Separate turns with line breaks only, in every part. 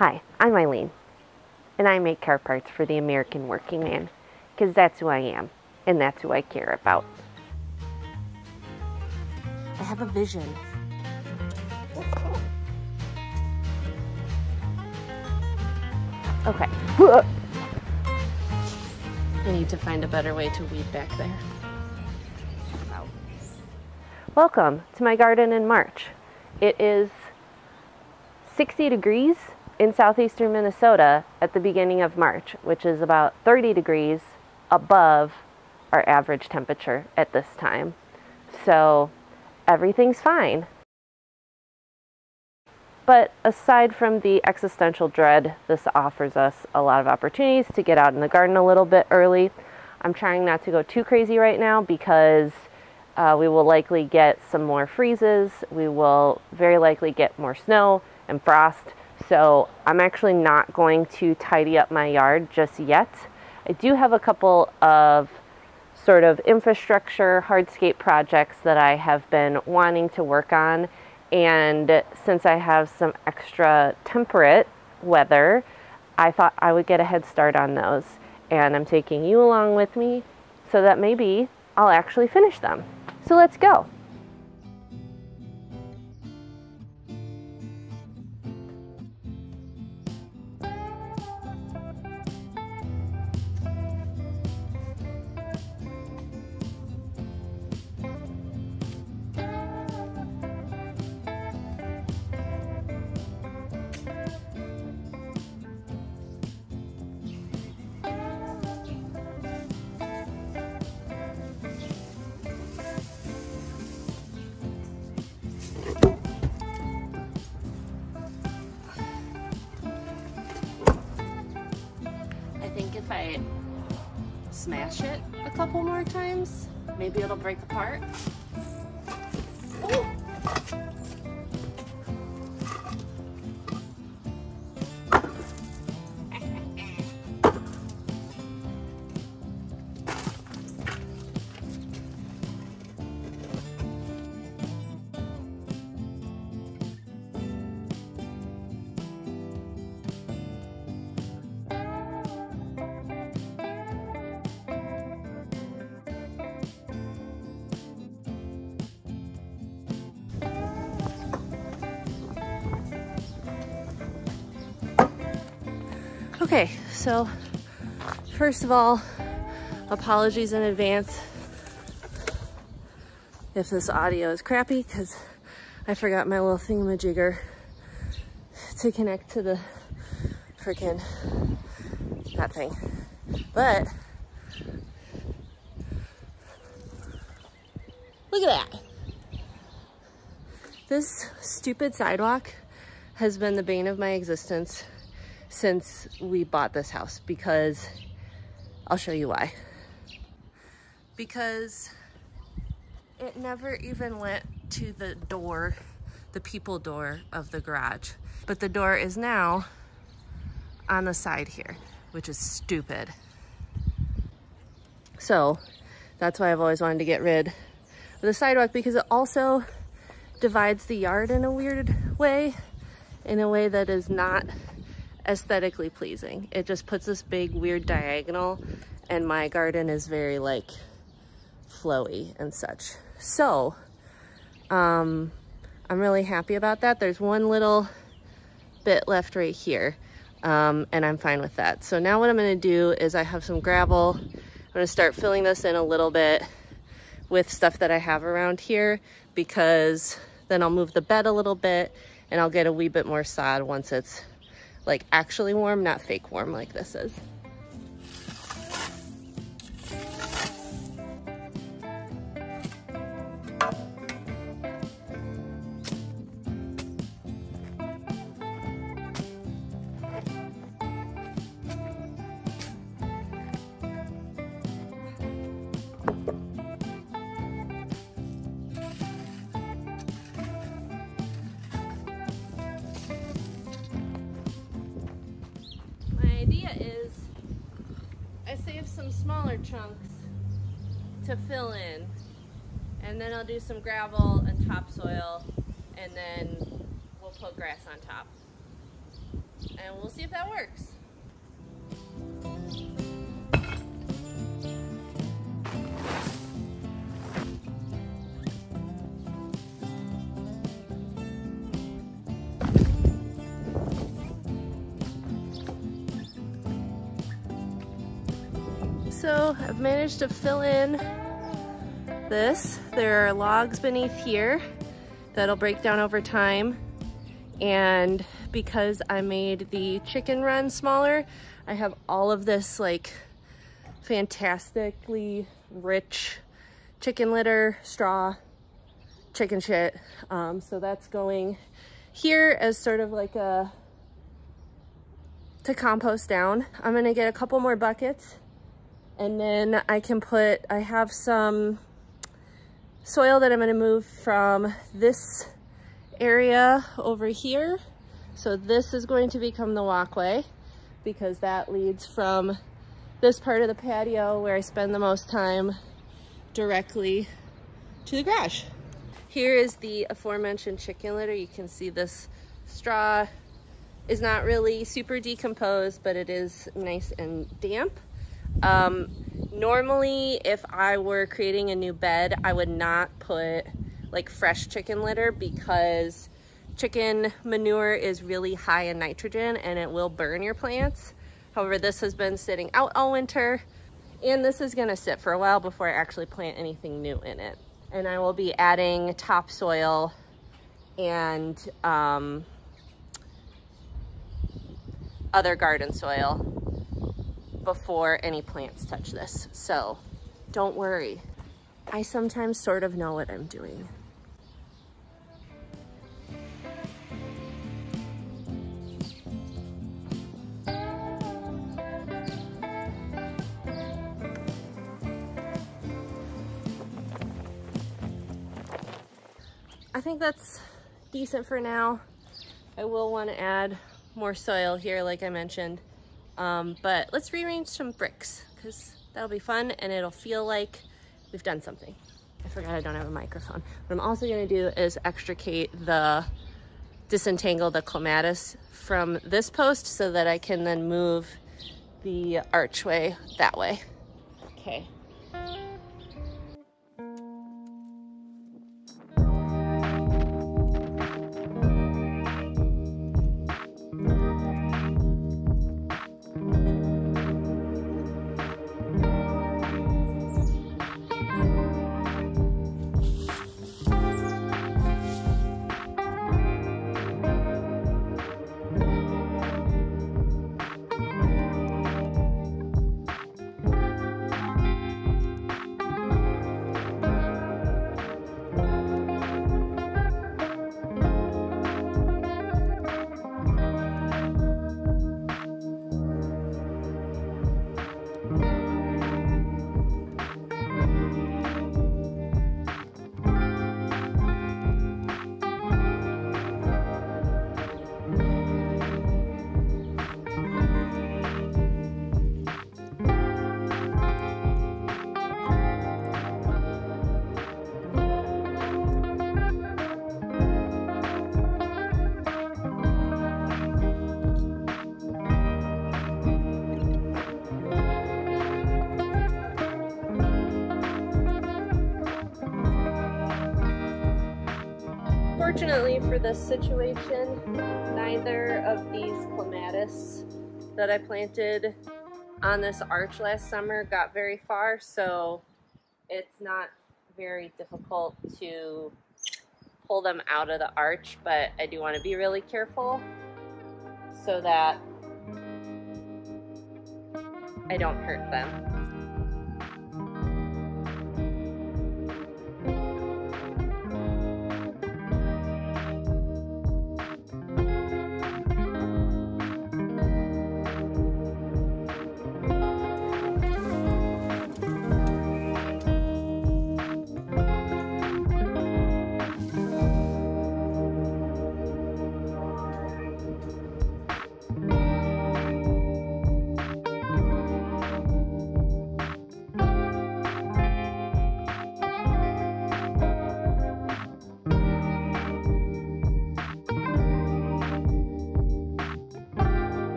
Hi, I'm Eileen, and I make car parts for the American working man, because that's who I am, and that's who I care about. I have a vision. Okay. I need to find a better way to weed back there. Wow. Welcome to my garden in March. It is 60 degrees in southeastern Minnesota at the beginning of March, which is about 30 degrees above our average temperature at this time. So everything's fine. But aside from the existential dread, this offers us a lot of opportunities to get out in the garden a little bit early. I'm trying not to go too crazy right now because we will likely get some more freezes. We will very likely get more snow and frost. So I'm actually not going to tidy up my yard just yet. I do have a couple of sort of infrastructure hardscape projects that I have been wanting to work on. And since I have some extra temperate weather, I thought I would get a head start on those. And I'm taking you along with me so that maybe I'll actually finish them. So let's go. If I smash it a couple more times, maybe it'll break apart. Ooh. Okay, so first of all, apologies in advance if this audio is crappy because I forgot my little thingamajigger to connect to the freaking that thing. But look at that. This stupid sidewalk has been the bane of my existence since we bought this house, because I'll show you why. Because it never even went to the door, the people door of the garage, but the door is now on the side here, which is stupid. So that's why I've always wanted to get rid of the sidewalk, because it also divides the yard in a weird way, in a way that is not aesthetically pleasing. It just puts this big weird diagonal, and my garden is very like flowy and such. So I'm really happy about that. There's one little bit left right here, and I'm fine with that. So now what I'm going to do is I have some gravel. I'm going to start filling this in a little bit with stuff that I have around here, because then I'll move the bed a little bit and I'll get a wee bit more sod once it's like actually warm, not fake warm like this is. Idea is I save some smaller chunks to fill in, and then I'll do some gravel and topsoil, and then we'll put grass on top. And that works. So I've managed to fill in this. There are logs beneath here that'll break down over time. And because I made the chicken run smaller, I have all of this like fantastically rich chicken litter, straw, chicken shit. So that's going here as sort of like to compost down. I'm gonna get a couple more buckets and then I have some soil that I'm gonna move from this area over here. So this is going to become the walkway because that leads from this part of the patio where I spend the most time directly to the garage. Here is the aforementioned chicken litter. You can see this straw is not really super decomposed, but it is nice and damp. Normally, if I were creating a new bed, I would not put like fresh chicken litter because chicken manure is really high in nitrogen and it will burn your plants. However, this has been sitting out all winter and this is gonna sit for a while before I actually plant anything new in it. And I will be adding topsoil and other garden soil before any plants touch this. So don't worry. I sometimes sort of know what I'm doing. I think that's decent for now. I will want to add more soil here, like I mentioned. But let's rearrange some bricks because that'll be fun and it'll feel like we've done something. I forgot I don't have a microphone. What I'm also gonna do is disentangle the clematis from this post so that I can then move the archway that way. Okay. Fortunately for this situation, neither of these clematis that I planted on this arch last summer got very far, so it's not very difficult to pull them out of the arch, but I do want to be really careful so that I don't hurt them.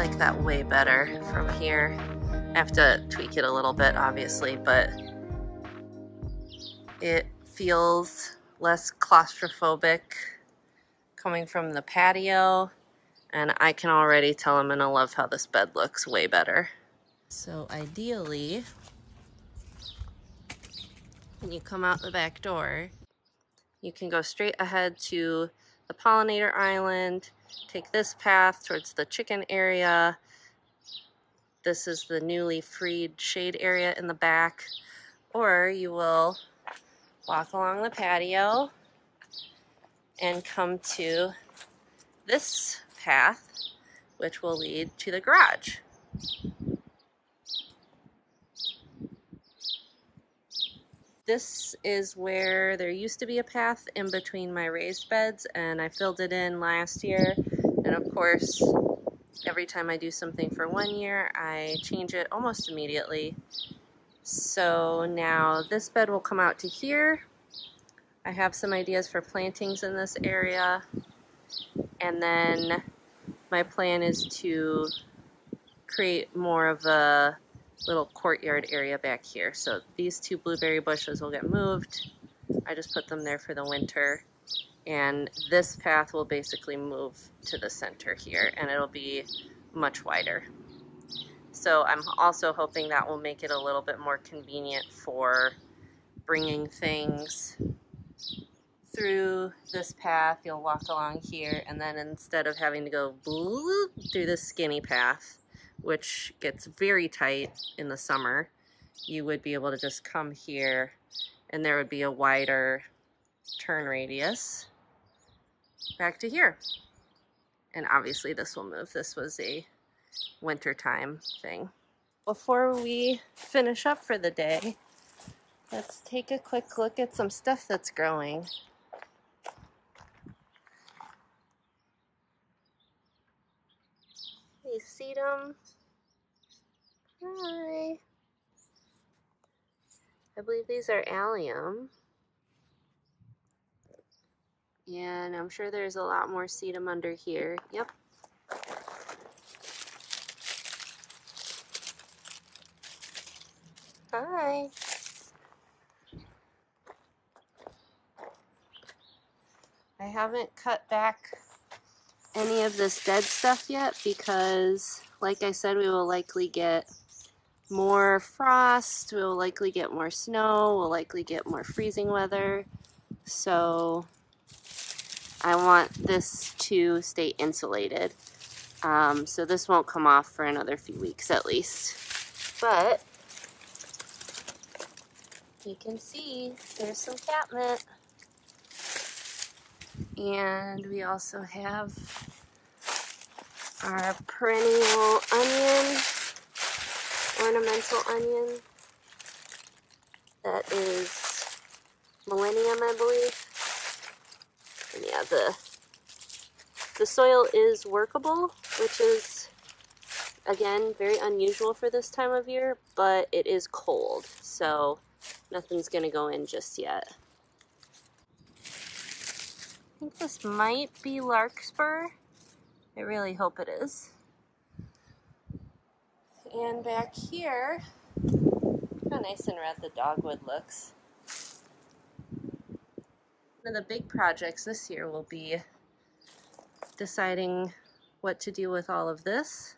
like that way better from here. I have to tweak it a little bit, obviously, but it feels less claustrophobic coming from the patio, and I can already tell I'm gonna love how this bed looks way better. So ideally, when you come out the back door, you can go straight ahead to the pollinator island, take this path towards the chicken area. This is the newly freed shade area in the back, or you will walk along the patio and come to this path, which will lead to the garage. This is where there used to be a path in between my raised beds, and I filled it in last year. And of course, every time I do something for 1 year, I change it almost immediately. So now this bed will come out to here. I have some ideas for plantings in this area. And then my plan is to create more of a little courtyard area back here. So these 2 blueberry bushes will get moved. I just put them there for the winter. And this path will basically move to the center here, and it'll be much wider. So I'm also hoping that will make it a little bit more convenient for bringing things through this path. You'll walk along here, and then instead of having to go through this skinny path, which gets very tight in the summer, you would be able to just come here, and there would be a wider turn radius back to here. And obviously this will move. This was a wintertime thing. Before we finish up for the day, let's take a quick look at some stuff that's growing. Hey, sedum. Hi. I believe these are allium. And I'm sure there's a lot more sedum under here. Yep. Hi. I haven't cut back any of this dead stuff yet because, like I said, we will likely get more frost, we will likely get more snow, we'll likely get more freezing weather. So I want this to stay insulated. So this won't come off for another few weeks at least. But you can see there's some catnip. And we also have our perennial onion, ornamental onion. That is Millennium, I believe. And yeah, the soil is workable, which is, again, very unusual for this time of year, but it is cold, so nothing's gonna go in just yet. I think this might be larkspur. I really hope it is. And back here, how nice and red the dogwood looks. One of the big projects this year will be deciding what to do with all of this.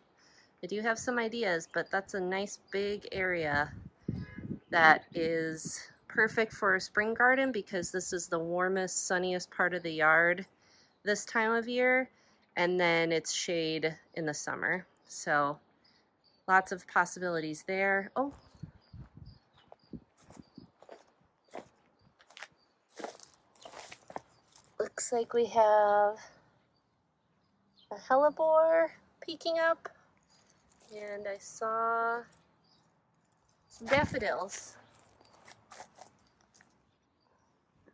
I do have some ideas, but that's a nice big area that is perfect for a spring garden because this is the warmest, sunniest part of the yard this time of year, and then it's shade in the summer. So lots of possibilities there. Oh, looks like we have a hellebore peeking up, and I saw some daffodils.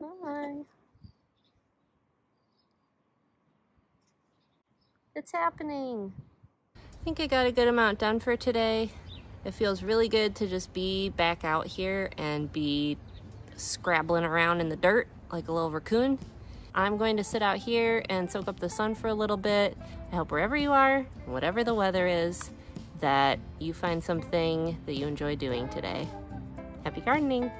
Hi. It's happening. I think I got a good amount done for today. It feels really good to just be back out here and be scrabbling around in the dirt like a little raccoon. I'm going to sit out here and soak up the sun for a little bit. I hope wherever you are, whatever the weather is, that you find something that you enjoy doing today. Happy gardening!